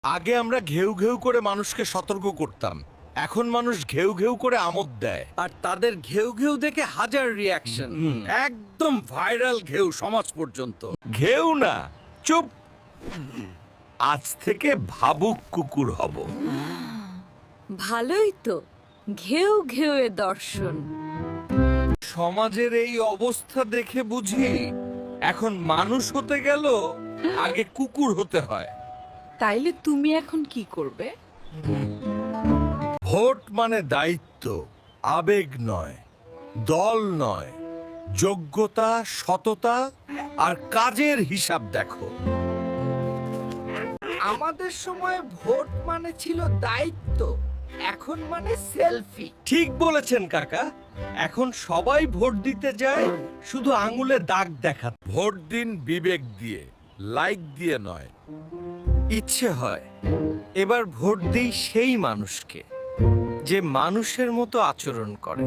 আগে আমরা ঘেউ ঘেউ করে মানুষকে সতর্ক করতাম, এখন মানুষ ঘেউ ঘেউ করে আমোদ দেয়। আর তাদের ঘেউ ঘেউ দেখে হাজার রিয়াকশন, একদম ভাইরাল ঘেউ সমাজ পর্যন্ত। ঘেউ না, চুপ। আজ থেকে ভাবুক কুকুর হব। ভালোই তো, ঘেউ ঘেউয়ে দর্শন। সমাজের এই অবস্থা দেখে বুঝি এখন মানুষ হতে গেল আগে কুকুর হতে হয়। তাইলে তুমি এখন কি করবে? ভোট মানে দায়িত্ব, আবেগ নয়, দল নয়, যোগ্যতা, সততা আর কাজের হিসাব দেখো। আমাদের সময় ভোট মানে ছিল দায়িত্ব, এখন মানে সেলফি। ঠিক বলেছেন কাকা, এখন সবাই ভোট দিতে যায় শুধু আঙুলে দাগ দেখা। ভোট দিন বিবেক দিয়ে, লাইক দিয়ে নয়। ইচ্ছে হয় এবার ভোট দিই সেই মানুষকে যে মানুষের মতো আচরণ করে।